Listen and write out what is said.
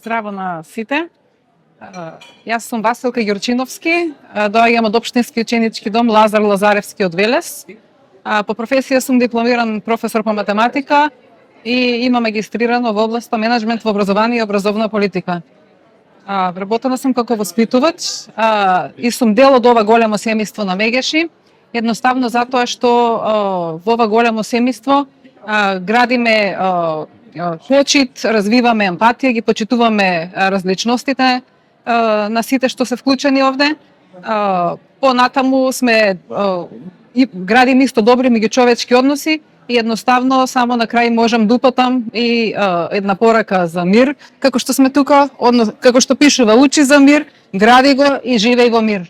Здраво на сите. Јас сум Василка Ѓурчиновски, доаѓам од Општински ученички дом Лазар Лазаревски од Велес. По професија сум дипломиран професор по математика и имам регистрирано во областа менеджмент во образование и образовна политика. Работела сум како воспитувач и сум дел од ова големо семејство на Мегеши, едноставно затоа што во ова големо семејство градиме почит, развиваме емпатија, ги почитуваме различностите на сите што се вклучени овде. Понатаму сме и градиме исто добри меѓучовечки односи и едноставно само на крај можам да упатам и една порака за мир, како што сме тука, како што пишува учи за мир, гради го и живеј во мир.